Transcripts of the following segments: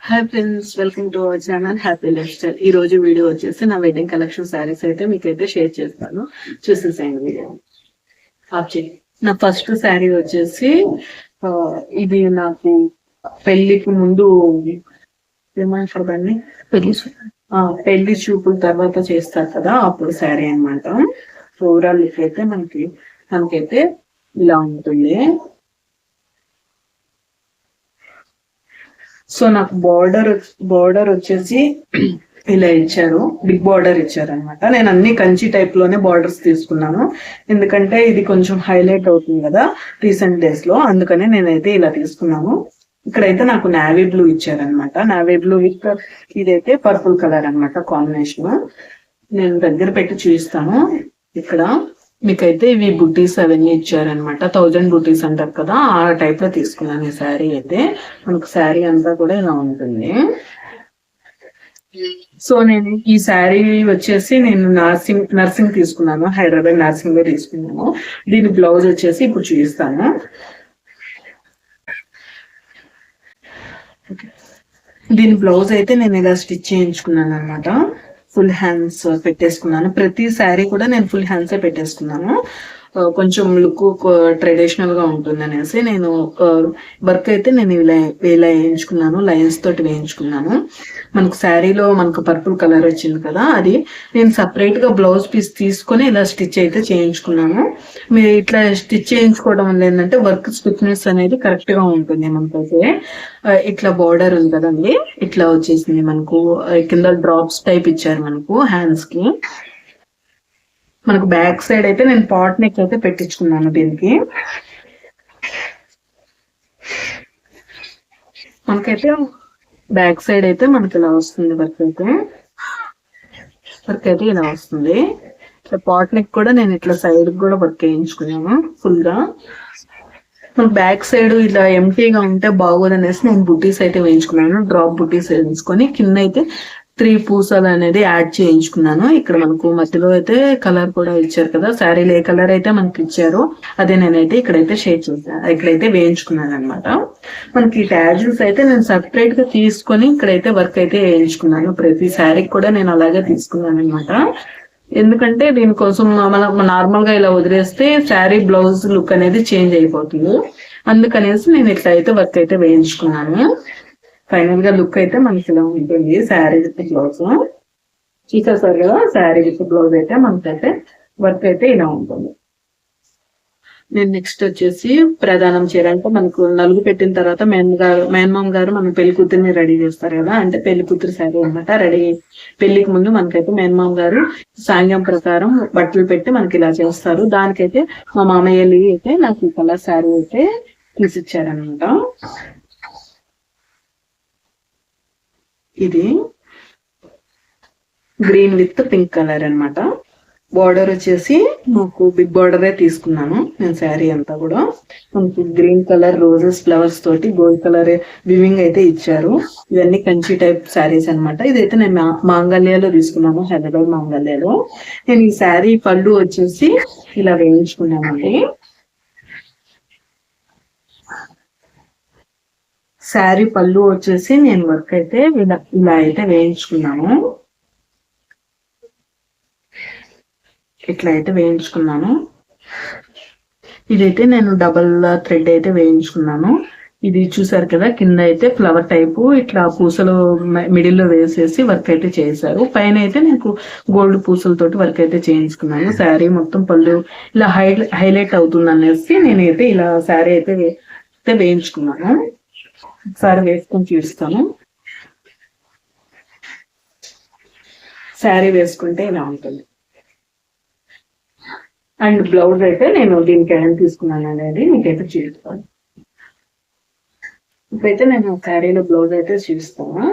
Hi friends, welcome to our channel happy life style. ఈ రోజు video వచ్చేసి నా వెడ్డింగ్ కలెక్షన్ శారీస్ అయితే మీకైతే షేర్ చేస్తాను, చూసేసేయండి వీడియో. నా ఫస్ట్ శారీ వచ్చేసి ఇది నాకు పెళ్లికి ముందు ఏమంటారు దాన్ని, పెళ్లి చూపుల తర్వాత చేస్తారు కదా, అప్పుడు శారీ అనమాట. ఓవరాల్ లుక్ అయితే మనకైతే ఇలా ఉంటుంది. సో నాకు బార్డర్ వచ్చేసి ఇలా ఇచ్చారు, బిగ్ బార్డర్ ఇచ్చారు అనమాట. నేను అన్ని కంచి టైప్ లోనే బార్డర్స్ తీసుకున్నాను, ఎందుకంటే ఇది కొంచెం హైలైట్ అవుతుంది కదా రీసెంట్ డేస్ లో, అందుకనే నేనైతే ఇలా తీసుకున్నాను. ఇక్కడైతే నాకు నావీ బ్లూ ఇచ్చారనమాట. నావీ బ్లూ విత్ ఇదైతే పర్పుల్ కలర్ అనమాట కాంబినేషన్. నేను దగ్గర పెట్టి చూపిస్తాను. ఇక్కడ మీకైతే ఇవి బుటీస్ అవన్నీ ఇచ్చారనమాట. 1000 బుటీస్ అంటారు కదా, ఆ టైప్ లో తీసుకున్నాను ఈ శారీ అయితే. మనకు శారీ అంతా కూడా ఇలా ఉంటుంది. సో నేను ఈ శారీ వచ్చేసి నేను నర్సింగ్ తీసుకున్నాను, హైదరాబాద్ నర్సింగ్ లో తీసుకున్నాను. దీని బ్లౌజ్ వచ్చేసి ఇప్పుడు చూపిస్తాను. దీని బ్లౌజ్ అయితే నేను ఇలా స్టిచ్ చేయించుకున్నాను అనమాట. ఫుల్ హ్యాండ్స్ పెట్టేసుకున్నాను. ప్రతి శారీ కూడా నేను ఫుల్ హ్యాండ్సే పెట్టేసుకున్నాను. కొంచెం లుక్ ట్రెడిషనల్ గా ఉంటుంది అనేసి నేను వర్క్ అయితే నేను ఇలా వేయించుకున్నాను, లైన్స్ తోటి వేయించుకున్నాను. మనకు శారీలో మనకు పర్పుల్ కలర్ వచ్చింది కదా, అది నేను సపరేట్ గా బ్లౌజ్ పీస్ తీసుకొని ఇలా స్టిచ్ అయితే చేయించుకున్నాను. మీరు ఇట్లా స్టిచ్ చేయించుకోవడం వల్ల ఏంటంటే వర్క్ స్టిఫ్నెస్ అనేది కరెక్ట్ గా ఉంటుంది. మనకైతే ఇట్లా బార్డర్ ఉంది కదండి, ఇట్లా వచ్చేసింది. మనకు కింద డ్రాప్స్ టైప్ ఇచ్చారు మనకు హ్యాండ్స్ కి. మనకు బ్యాక్ సైడ్ అయితే నేను పాట్ నెక్ అయితే పెట్టించుకున్నాను దీనికి. మనకైతే బ్యాక్ సైడ్ అయితే మనకి ఇలా వస్తుంది వర్క్ అయితే ఇలా వస్తుంది. ఇట్లా పాట్ నెక్ కూడా నేను ఇట్లా సైడ్ కూడా వర్క్ వేయించుకున్నాను ఫుల్ గా. మనకు బ్యాక్ సైడ్ ఇలా ఎంటీగా ఉంటే బాగోదు అనేసి నేను బుటీస్ అయితే వేయించుకున్నాను. డ్రాప్ బుటీస్ వేయించుకొని కింద అయితే 3 పూసలు అనేది యాడ్ చేయించుకున్నాను. ఇక్కడ మనకు మధ్యలో అయితే కలర్ కూడా ఇచ్చారు కదా, శారీలో ఏ కలర్ అయితే మనకి ఇచ్చారో అదే నేనైతే ఇక్కడైతే షేర్ చేశాను, ఇక్కడైతే వేయించుకున్నాను అనమాట. మనకి ట్యాజిల్స్ అయితే నేను సపరేట్ గా తీసుకొని ఇక్కడైతే వర్క్ అయితే వేయించుకున్నాను. ప్రతి శారీకి కూడా నేను అలాగే తీసుకున్నాను అనమాట. ఎందుకంటే దీనికోసం మనం నార్మల్ గా ఇలా వదిలేస్తే శారీ బ్లౌజ్ లుక్ అనేది చేంజ్ అయిపోతుంది. అందుకనేసి నేను ఇట్లా అయితే వర్క్ అయితే వేయించుకున్నాను. ఫైనల్ గా లుక్ అయితే మనకి ఇలా ఉంటుంది. శారీ విత్ బ్లౌజ్ చూసేసారు కదా, శారీ విత్ బ్లౌజ్ అయితే మనకైతే వర్క్ అయితే ఇలా ఉంటుంది. నేను నెక్స్ట్ వచ్చేసి ప్రధానం చీర, అంటే మనకు నలుగు పెట్టిన తర్వాత మేనమామ గారు మన పెళ్లి కూతురిని రెడీ చేస్తారు కదా, అంటే పెళ్లి కూతురు శారీ అనమాట. పెళ్లికి ముందు మనకైతే మేనమామ గారు సాంగ్యం ప్రకారం బట్టలు పెట్టి మనకి ఇలా చేస్తారు. దానికైతే మా మామయ్య అయితే నాకు ఈ కలర్ శారీ అయితే తీసిచ్చారనమాట. ఇది గ్రీన్ విత్ పింక్ కలర్ అనమాట. బార్డర్ వచ్చేసి నాకు బిగ్ బార్డరే తీసుకున్నాను నేను. శారీ అంతా కూడా మనకి గ్రీన్ కలర్ రోజెస్ ఫ్లవర్స్ తోటి గోల్డ్ కలర్ వివింగ్ అయితే ఇచ్చారు. ఇవన్నీ కంచి టైప్ శారీస్ అనమాట. ఇదైతే నేను మాంగళ్యాలో తీసుకున్నాను, హైదరాబాద్ మాంగళ్యాలో. నేను ఈ శారీ పళ్ళు వచ్చేసి ఇలా వేయించుకున్నానండి. శారీ పళ్ళు వచ్చేసి నేను వర్క్ అయితే ఇలా అయితే వేయించుకున్నాను. ఇట్లా అయితే వేయించుకున్నాను. ఇదైతే నేను డబల్ థ్రెడ్ అయితే వేయించుకున్నాను. ఇది చూసారు కదా, కింద అయితే ఫ్లవర్ టైపు ఇట్లా పూసలు మిడిల్ లో వేసేసి వర్క్ అయితే చేశారు. పైన అయితే నాకు గోల్డ్ పూసలతోటి వర్క్ అయితే చేయించుకున్నాను. శారీ మొత్తం పళ్ళు ఇలా హైలైట్ అవుతుంది అనేసి నేనైతే ఇలా శారీ అయితే వేయించుకున్నాను. ఒకసారి వేసుకొని చూస్తాను. శారీ వేసుకుంటే ఇలా ఉంటుంది. అండ్ బ్లౌజ్ అయితే నేను దీనికి ఎలా తీసుకున్నాను అనేది మీకైతే చూపిస్తాను. ఇప్పుడైతే నేను శారీలో బ్లౌజ్ అయితే చూపిస్తాను.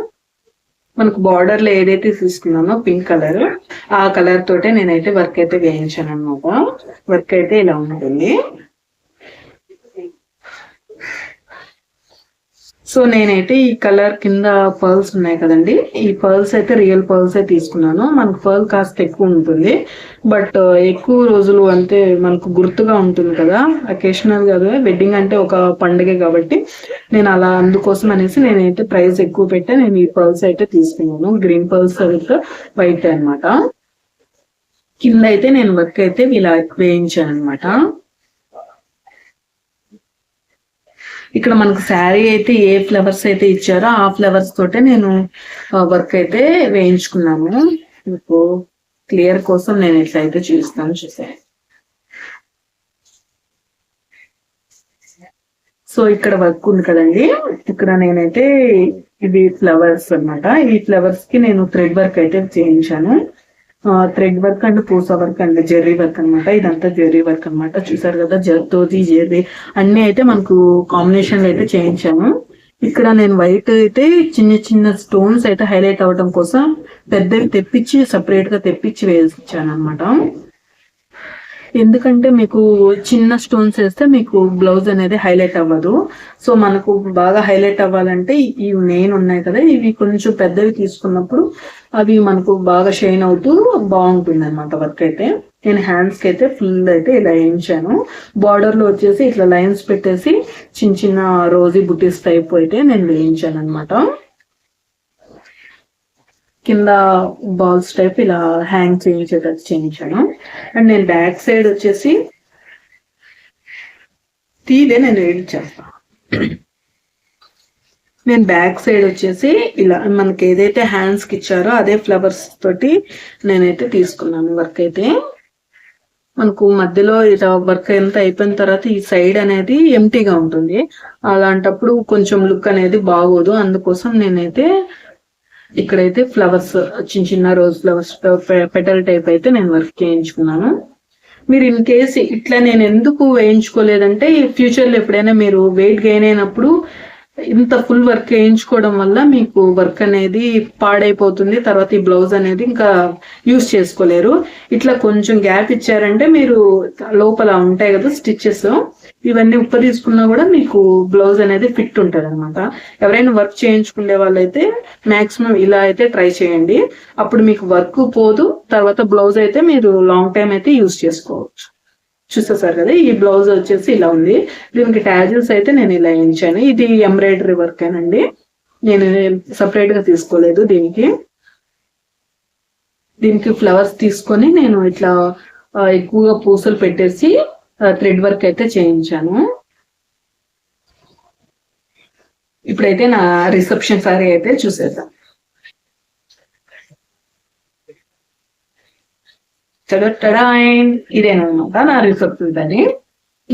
మనకు బార్డర్ లో ఏదైతే తీసుకున్నానో పింక్ కలర్, ఆ కలర్ తోటే నేనైతే వర్క్ అయితే వేయించాను అనమాట. వర్క్ అయితే ఇలా ఉంటుంది. సో నేనైతే ఈ కలర్ కింద పర్ల్స్ ఉన్నాయి కదండి, ఈ పర్ల్స్ అయితే రియల్ పర్ల్స్ అయితే తీసుకున్నాను. మనకు పర్ల్ కాస్ట్ ఎక్కువ ఉంటుంది, బట్ ఎక్కువ రోజులు అంటే మనకు గుర్తుగా ఉంటుంది కదా, అకేషనల్ గా వెడ్డింగ్ అంటే ఒక పండుగ కాబట్టి నేను అలా అందుకోసం అనేసి నేనైతే ప్రైస్ ఎక్కువ పెట్టా. నేను ఈ పర్ల్స్ అయితే తీసుకున్నాను, గ్రీన్ పర్ల్స్ విత్ వైట్ అన్నమాట. కింద అయితే నేను వర్క్ అయితే ఇలా వేయించాను అనమాట. ఇక్కడ మనకు శారీ అయితే ఏ ఫ్లవర్స్ అయితే ఇచ్చారో ఆ ఫ్లవర్స్ తోటే నేను వర్క్ అయితే వేయించుకున్నాను. మీకు క్లియర్ కోసం నేను ఇట్లయితే చూస్తాను, చూసాను. సో ఇక్కడ వర్క్ ఉంది కదండి, ఇక్కడ నేనైతే ఇది ఫ్లవర్స్ అన్నమాట. ఈ ఫ్లవర్స్ కి నేను థ్రెడ్ వర్క్ అయితే చేయించాను. Thread work and Pusa work and Jerry work అనమాట. ఇదంతా జెర్రీ వర్క్ అనమాట. చూసారు కదా, జర్దోజీ జెర్రీ అన్ని అయితే మనకు కాంబినేషన్ అయితే చేయించాను. ఇక్కడ నేను వైట్ అయితే చిన్న చిన్న స్టోన్స్ అయితే హైలైట్ అవ్వడం కోసం పెద్దవి తెప్పించి సపరేట్ గా తెప్పించి వేయించాను అనమాట. ఎందుకంటే మీకు చిన్న స్టోన్స్ వేస్తే మీకు బ్లౌజ్ అనేది హైలైట్ అవ్వదు. సో మనకు బాగా హైలైట్ అవ్వాలంటే ఈ మెయిన్ ఉన్నాయి కదా, ఇవి కొంచెం పెద్దవి తీసుకున్నప్పుడు అవి మనకు బాగా షైన్ అవుతూ బాగుంటుంది అనమాట వర్క్ అయితే. నేను హ్యాండ్స్ కి అయితే ఫుల్ అయితే ఇలా వేయించాను. బార్డర్ లో వచ్చేసి ఇట్లా లైన్స్ పెట్టేసి చిన్న చిన్న రోజీ బుటీస్ టైప్ అయితే నేను వేయించాను అనమాట. కింద బాల్స్ టైప్ ఇలా హ్యాంగ్ చేయించేటట్టు చేయించాను. అండ్ నేను బ్యాక్ సైడ్ వచ్చేసి నేను ఎడిట్ చేస్తాను. నేను బ్యాక్ సైడ్ వచ్చేసి ఇలా మనకి ఏదైతే హ్యాండ్స్ కి ఇచ్చారో అదే ఫ్లవర్స్ తోటి నేనైతే తీసుకున్నాను వర్క్ అయితే. మనకు మధ్యలో ఇలా వర్క్ ఎంత అయిపోయిన తర్వాత ఈ సైడ్ అనేది ఎంటీగా ఉంటుంది, అలాంటప్పుడు కొంచెం లుక్ అనేది బాగోదు. అందుకోసం నేనైతే ఇక్కడైతే ఫ్లవర్స్ చిన్న చిన్న రోజ్ ఫ్లవర్స్ పెటల్ టైప్ అయితే నేను వర్క్ చేయించుకున్నాను. మీరు ఇన్ కేస్ ఇట్లా నేను ఎందుకు వేయించుకోలేదంటే, ఫ్యూచర్ లో ఎప్పుడైనా మీరు వెయిట్ గెయిన్ అయినప్పుడు ఇంత ఫుల్ వర్క్ వేయించుకోవడం వల్ల మీకు వర్క్ అనేది పాడైపోతుంది, తర్వాత ఈ బ్లౌజ్ అనేది ఇంకా యూస్ చేసుకోలేరు. ఇట్లా కొంచెం గ్యాప్ ఇచ్చారంటే మీరు లోపల ఉంటాయి కదా స్టిచెస్, ఇవన్నీ ఉప్ప తీసుకున్నా కూడా మీకు బ్లౌజ్ అనేది ఫిట్ ఉంటుంది అనమాట. ఎవరైనా వర్క్ చేయించుకునే వాళ్ళైతే మాక్సిమం ఇలా అయితే ట్రై చేయండి, అప్పుడు మీకు వర్క్ పోదు, తర్వాత బ్లౌజ్ అయితే మీరు లాంగ్ టైం అయితే యూస్ చేసుకోవచ్చు. చూసేసారు కదా, ఈ బ్లౌజ్ వచ్చేసి ఇలా ఉంది. దీనికి ట్యాజిల్స్ అయితే నేను ఇలా వేయించాను. ఇది ఎంబ్రాయిడరీ వర్క్ ఏనండి, నేను సపరేట్ గా తీసుకోలేదు. దీనికి ఫ్లవర్స్ తీసుకొని నేను ఇట్లా ఎక్కువగా పూసలు పెట్టేసి థ్రెడ్ వర్క్ అయితే చేయించాను. ఇప్పుడైతే నా రిసెప్షన్ సారీ అయితే చూసేద్దాం. ఇదేనమాట నా రిసెప్షన్ సారీ.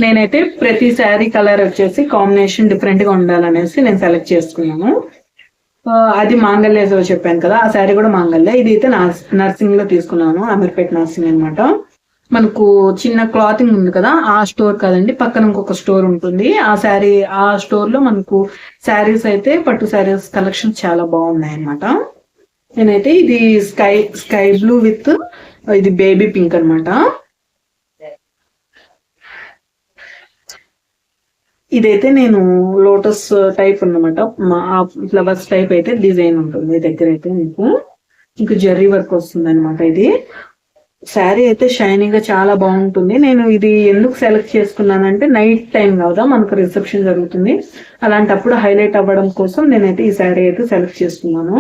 నేనైతే ప్రతి శారీ కలర్ వచ్చేసి కాంబినేషన్ డిఫరెంట్ గా ఉండాలనేసి నేను సెలెక్ట్ చేసుకున్నాను. అది మాంగళ్య చెప్పాను కదా, ఆ శారీ కూడా మాంగళ్య. ఇది అయితే నర్సింగ్ లో తీసుకున్నాను, అమీర్పేట్ నర్సింగ్ అనమాట. మనకు చిన్న క్లాతింగ్ ఉంది కదా, ఆ స్టోర్ కాదండి, పక్కన ఇంకొక స్టోర్ ఉంటుంది. ఆ స్టోర్ లో మనకు శారీస్ అయితే పట్టు శారీస్ కలెక్షన్ చాలా బాగున్నాయి అనమాట. నేనైతే ఇది స్కై బ్లూ విత్ ఇది బేబీ పింక్ అనమాట. ఇదైతే నేను లోటస్ టైప్ అన్నమాట, ఫ్లవర్స్ టైప్ అయితే డిజైన్ ఉంటుంది దగ్గర అయితే మీకు జెర్రీ వర్క్ వస్తుంది అనమాట. ఇది శారీ అయితే షైనింగ్ గా చాలా బాగుంటుంది. నేను ఇది ఎందుకు సెలెక్ట్ చేసుకున్నానంటే, నైట్ టైం కదా మనకు రిసెప్షన్ జరుగుతుంది, అలాంటప్పుడు హైలైట్ అవ్వడం కోసం నేనైతే ఈ శారీ అయితే సెలెక్ట్ చేసుకున్నాను.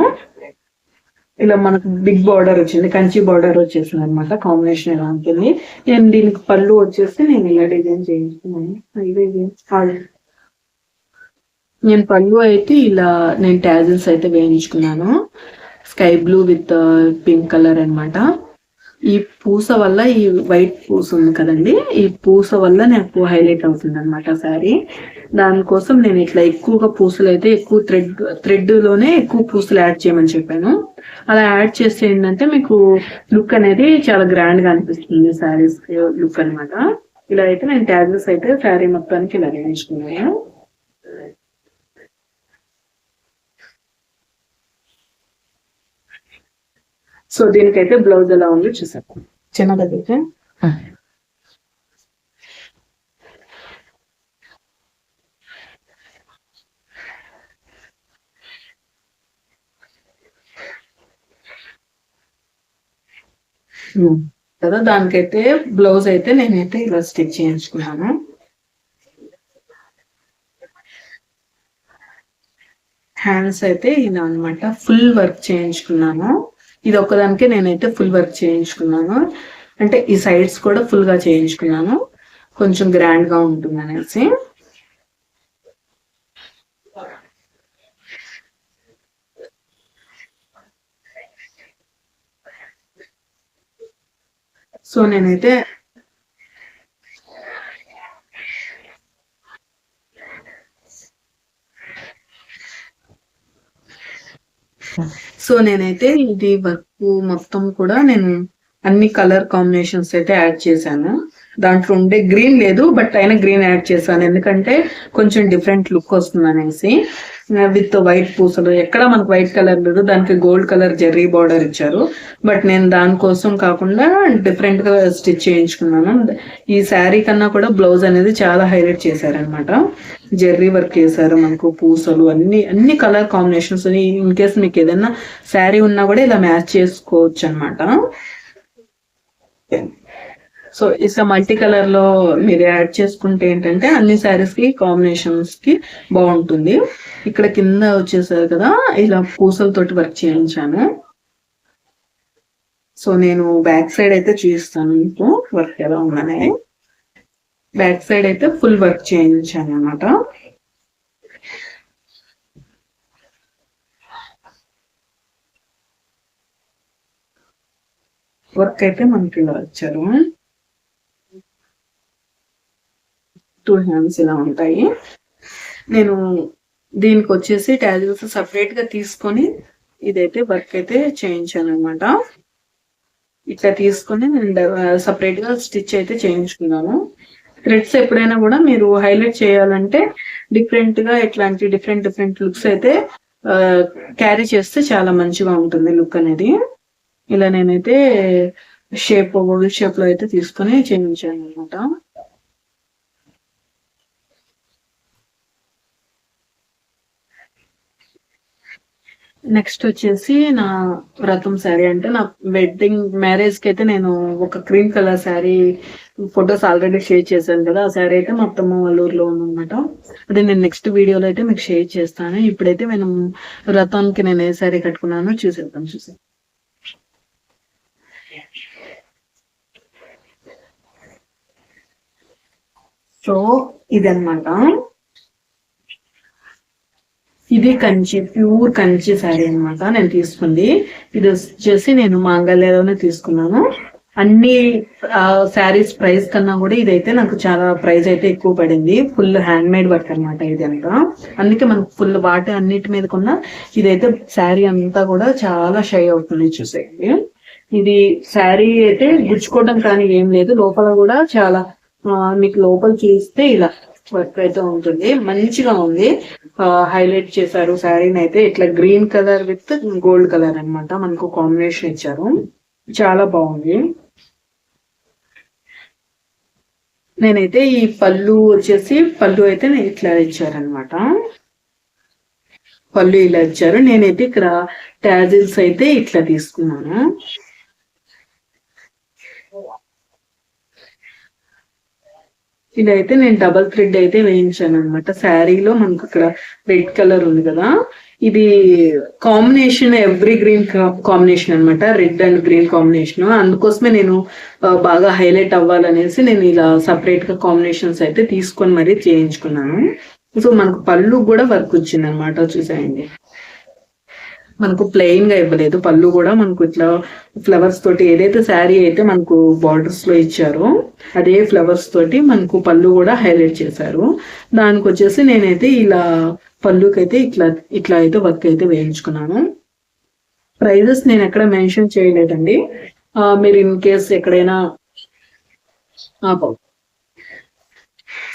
ఇలా మనకు బిగ్ బార్డర్ వచ్చింది, కంచి బార్డర్ వచ్చేసింది అనమాట. కాంబినేషన్ ఎలా ఉంటుంది. నేను దీనికి పళ్ళు వచ్చేసి నేను ఇలా డిజైన్ చేయించుకున్నాను. నేను పళ్ళు అయితే ఇలా నేను టాజిల్స్ అయితే వేయించుకున్నాను, sky blue with pink colour అనమాట. ఈ పూస వల్ల, ఈ వైట్ పూస ఉంది కదండి, ఈ పూస వల్ల నాకు హైలైట్ అవుతుంది అనమాట శారీ. దానికోసం నేను ఇట్లా ఎక్కువగా పూసలు అయితే ఎక్కువ థ్రెడ్ లోనే ఎక్కువ పూసలు యాడ్ చేయమని చెప్పాను. అలా యాడ్ చేస్తే ఏంటంటే మీకు లుక్ అనేది చాలా గ్రాండ్ గా అనిపిస్తుంది శారీస్ లుక్ అనమాట. ఇలా అయితే నేను ట్యాజెస్ అయితే శారీ మొత్తానికి ఇలా వేయించుకున్నాను. సో దీనికైతే బ్లౌజ్ ఎలా ఉంది చూసాను, చిన్నదైతే. కదా, దానికైతే బ్లౌజ్ అయితే నేనైతే ఇలా స్టిచ్ చేయించుకున్నాను. హ్యాండ్స్ అయితే ఇలా అనమాట ఫుల్ వర్క్ చేయించుకున్నాను. ఇది ఒక్కదానికే నేనైతే ఫుల్ వర్క్ చేయించుకున్నాను. అంటే ఈ సైడ్స్ కూడా ఫుల్ గా చేయించుకున్నాను, కొంచెం గ్రాండ్ గా ఉంటుంది అనేసి. సో నేనైతే ఇది వర్క్ మొత్తం కూడా నేను అన్ని కలర్ కాంబినేషన్స్ అయితే యాడ్ చేశాను. దాంట్లో ఉండే గ్రీన్ లేదు, బట్ అయినా గ్రీన్ యాడ్ చేశాను, ఎందుకంటే కొంచెం డిఫరెంట్ లుక్ వస్తుంది అనేసి. విత్ వైట్ పూసలు, ఎక్కడ మనకు వైట్ కలర్ లేదు, దానికి గోల్డ్ కలర్ జెర్రీ బార్డర్ ఇచ్చారు. బట్ నేను దానికోసం కాకుండా డిఫరెంట్ గా స్టిచ్ చేయించుకున్నాను. ఈ శారీ కన్నా కూడా బ్లౌజ్ అనేది చాలా హైలైట్ చేశారనమాట. జెర్రీ వర్క్ చేశారు, మనకు పూసలు అన్ని కలర్ కాంబినేషన్స్. ఇన్ కేస్ మీకు ఏదైనా శారీ ఉన్నా కూడా ఇలా మ్యాచ్ చేసుకోవచ్చు అనమాట. సో ఇట్లా మల్టీ కలర్ లో మీరు యాడ్ చేసుకుంటే ఏంటంటే అన్ని శారీస్ కి కాంబినేషన్స్ కి బాగుంటుంది. ఇక్కడ కింద వచ్చేసారు కదా, ఇలా పూసలతోటి వర్క్ చేయించాను. సో నేను బ్యాక్ సైడ్ అయితే చూపిస్తాను మీకు వర్క్ ఎలా ఉందనే. బ్యాక్ సైడ్ అయితే ఫుల్ వర్క్ చేయించాను అనమాట. వర్క్ అయితే మనకి ఇలా వచ్చారు. 2 హ్యాండ్స్ ఇలా ఉంటాయి. నేను దీనికి వచ్చేసి టాజిల్స్ సపరేట్ గా తీసుకొని ఇదైతే వర్క్ అయితే చేయించాను అనమాట. ఇట్లా తీసుకొని నేను సపరేట్ గా స్టిచ్ అయితే చేయించుకున్నాను. థ్రెడ్స్ ఎప్పుడైనా కూడా మీరు హైలైట్ చేయాలంటే డిఫరెంట్ గా ఇట్లాంటి డిఫరెంట్ లుక్స్ అయితే క్యారీ చేస్తే చాలా మంచిగా ఉంటుంది లుక్ అనేది. ఇలా నేనైతే ఓవల్ షేప్ లో అయితే తీసుకొని చేయించాను అనమాట. నెక్స్ట్ వచ్చేసి నా వ్రతం శారీ, అంటే నా వెడ్డింగ్ మ్యారేజ్ కి అయితే నేను ఒక cream colour sari photos already share చేశాను కదా. ఆ శారీ అయితే మొత్తం వల్లూరులో ఉందన్నమాట. అదే నేను నెక్స్ట్ వీడియోలో అయితే మీకు షేర్ చేస్తాను. ఇప్పుడైతే నేను వ్రతానికి నేను ఏ శారీ కట్టుకున్నానో చూసేద్దాం. సో ఇదన్నమాట, ఇది కంచి, ప్యూర్ కంచి శారీ అనమాట నేను తీసుకుంది. ఇది వచ్చేసి నేను మాంగళ్యలోనే తీసుకున్నాను. అన్ని శారీస్ ప్రైస్ కన్నా కూడా ఇదైతే నాకు చాలా ప్రైస్ అయితే ఎక్కువ పడింది. ఫుల్ హ్యాండ్ మేడ్ వర్క్ అనమాట ఇది అంతా. అందుకే మనకు ఫుల్ వాటి అన్నిటి మీద కొన్న ఇదైతే శారీ అంతా కూడా చాలా షై అవుతుంది చూసేయండి. ఇది శారీ అయితే గుచ్చుకోవడం కానీ ఏం లేదు, లోపల కూడా చాలా మీకు లోపల చూస్తే ఇలా వర్క్ అయితే ఉంటుంది, మంచిగా ఉంది. హైలైట్ చేశారు శారీని అయితే. ఇట్లా green colour with gold colour అనమాట మనకు కాంబినేషన్ ఇచ్చారు, చాలా బాగుంది. నేనైతే ఈ పళ్ళు వచ్చేసి అయితే ఇట్లా ఇచ్చారనమాట. పళ్ళు ఇలా ఇచ్చారు. నేనైతే ఇక్కడ టాజిల్స్ అయితే ఇట్లా తీసుకున్నాను. ఇలా అయితే నేను డబల్ థ్రెడ్ అయితే వేయించాను అనమాట. శారీలో మనకు అక్కడ రెడ్ కలర్ ఉంది కదా, ఇది కాంబినేషన్ ఎవ్రీ గ్రీన్ కాంబినేషన్ అనమాట, రెడ్ అండ్ గ్రీన్ కాంబినేషన్. అందుకోసమే నేను బాగా హైలైట్ అవ్వాలనేసి నేను ఇలా సపరేట్ గా కాంబినేషన్స్ అయితే తీసుకొని మరీ చేయించుకున్నాను. సో మనకు పళ్ళు కూడా వర్క్ వచ్చింది అనమాట, చూసాయండి. మనకు ప్లెయిన్ గా ఇవ్వలేదు, పళ్ళు కూడా మనకు ఇట్లా ఫ్లవర్స్ తోటి, ఏదైతే శారీ అయితే మనకు బార్డర్స్ లో ఇచ్చారో అదే ఫ్లవర్స్ తోటి మనకు పళ్ళు కూడా హైలైట్ చేశారు. దానికి వచ్చేసి నేనైతే ఇలా పళ్ళుకైతే ఇట్లా అయితే వర్క్ అయితే వేయించుకున్నాను. ప్రైజెస్ నేను ఎక్కడ మెన్షన్ చేయలేదండి. మీరు ఇన్ కేస్ ఎక్కడైనా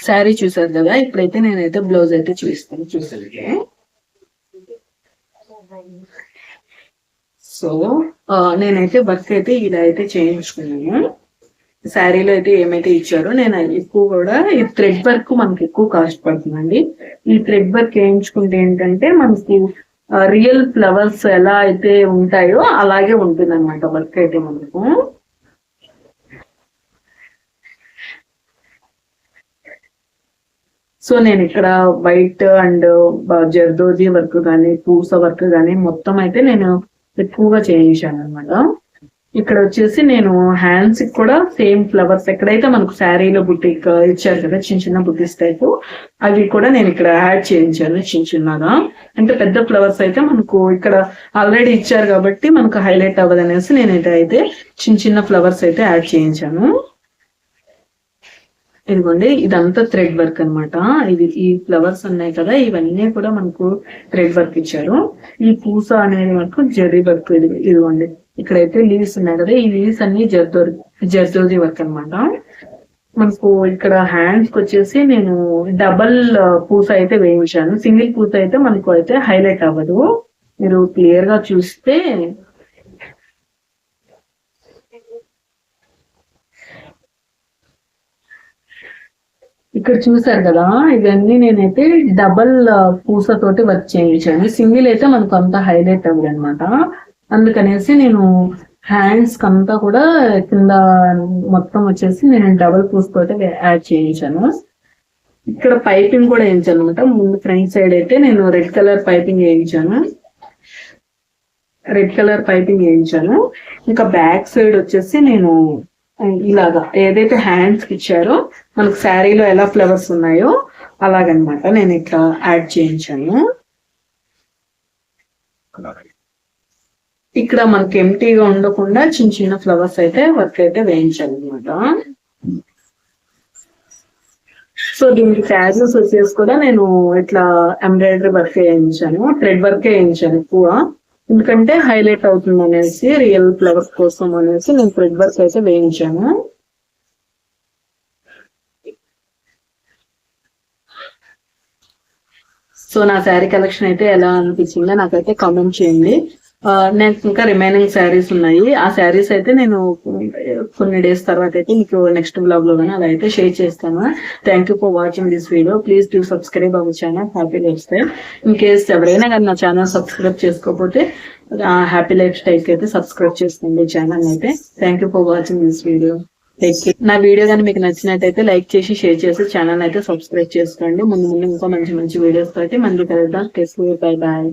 శారీ చూసారు కదా, ఇప్పుడైతే నేనైతే బ్లౌజ్ అయితే చూసాను. సో నేనైతే వర్క్ అయితే ఇలా అయితే చేయించుకున్నాను. శారీలో అయితే ఏమైతే ఇచ్చారో నేను ఎక్కువ కూడా ఈ థ్రెడ్ వర్క్ మనకి ఎక్కువ కాస్ట్ పడుతుందండి. ఈ థ్రెడ్ వర్క్ వేయించుకుంటే ఏంటంటే మనకి రియల్ ఫ్లవర్స్ ఎలా అయితే ఉంటాయో అలాగే ఉంటుంది అనమాట వర్క్ అయితే మనకు. సో నేను ఇక్కడ వైట్ అండ్ జర్దోజీ వర్క్ కానీ పూస వర్క్ కానీ మొత్తం అయితే నేను ఎక్కువగా చేయించాను అనమాట. ఇక్కడ వచ్చేసి నేను హ్యాండ్స్ కి కూడా సేమ్ ఫ్లవర్స్ ఎక్కడైతే మనకు శారీలో బుట్టిక్ ఇచ్చారు కదా చిన్న చిన్న బుట్టీస్ టైప్, అవి కూడా నేను ఇక్కడ యాడ్ చేయించాను చిన్న చిన్నగా. అంటే పెద్ద ఫ్లవర్స్ అయితే మనకు ఇక్కడ ఆల్రెడీ ఇచ్చారు కాబట్టి మనకు హైలైట్ అవ్వదు అనేసి నేను అయితే చిన్న చిన్న ఫ్లవర్స్ అయితే యాడ్ చేయించాను. ఇదిగోండి ఇదంతా థ్రెడ్ వర్క్ అనమాట. ఈ ఫ్లవర్స్ ఉన్నాయి కదా ఇవన్నీ కూడా మనకు థ్రెడ్ వర్క్ ఇచ్చారు. ఈ పూస అనేది మనకు జరీ వర్క్. ఇదిగోండి ఇక్కడైతే లీవ్స్ ఉన్నాయి కదా, ఈ లీవ్స్ అన్ని జర్దోజీ వర్క్ అనమాట. మనకు ఇక్కడ హ్యాండ్స్ కి వచ్చేసి నేను డబల్ పూస అయితే వేయించాను. సింగిల్ పూస అయితే మనకు అయితే హైలైట్ అవ్వదు. మీరు క్లియర్ గా చూస్తే ఇక్కడ చూసారు కదా, ఇవన్నీ నేనైతే డబల్ పూసతోటి వర్క్ చేయించాను. సింగిల్ అయితే మనకు అంత హైలైట్ అవ్వదు అనమాట. అందుకనేసి నేను హ్యాండ్స్ కంతా కూడా కింద మొత్తం వచ్చేసి నేను డబల్ పూస తోటి యాడ్ చేయించాను. ఇక్కడ పైపింగ్ కూడా వేయించాను అనమాట. ముందు ఫ్రంట్ సైడ్ అయితే నేను రెడ్ కలర్ పైపింగ్ వేయించాను. ఇంకా బ్యాక్ సైడ్ వచ్చేసి నేను ఇలాగా ఏదైతే హ్యాండ్స్ కి ఇచ్చారో మనకు శారీలో ఎలా ఫ్లవర్స్ ఉన్నాయో అలాగనమాట నేను ఇట్లా యాడ్ చేయించాను. ఇక్కడ మనకి ఎంటీగా ఉండకుండా చిన్న చిన్న ఫ్లవర్స్ అయితే వర్క్ అయితే వేయించాను అనమాట. సో దీనికి ట్యాజెస్ వచ్చేసి కూడా నేను ఇట్లా ఎంబ్రాయిడరీ వర్క్ వేయించాను, థ్రెడ్ వర్క్ వేయించాను ఎక్కువ. ఎందుకంటే హైలైట్ అవుతుంది అనేసి రియల్ ఫ్లవర్స్ కోసం అనేసి నేను థ్రెడ్ వర్క్ అయితే వేయించాను. సో నా శారీ కలెక్షన్ అయితే ఎలా అనిపించిందో నాకైతే కామెంట్ చేయండి. నాకు ఇంకా రిమైనింగ్ శారీస్ ఉన్నాయి. ఆ శారీస్ అయితే నేను కొన్ని డేస్ తర్వాత అయితే మీకు నెక్స్ట్ బ్లాగ్ లో కానీ అలా అయితే షేర్ చేస్తాను. Thank you for watching this video. Please do subscribe our channel happy life style. In case ఎవరైనా కానీ నా ఛానల్ సబ్స్క్రైబ్ చేసుకోకపోతే హ్యాపీ లైఫ్ స్టైల్ కి అయితే సబ్స్క్రైబ్ చేసుకోండి ఛానల్ అయితే. Thank you for watching this video. నా వీడియో కానీ మీకు నచ్చినట్టయితే లైక్ చేసి షేర్ చేసి ఛానల్ అయితే సబ్స్క్రైబ్ చేసుకోండి. ముందు ఇంకా మంచి మంచి వీడియోస్ అయితే మళ్ళీ కలుద్దాం. Bye bye.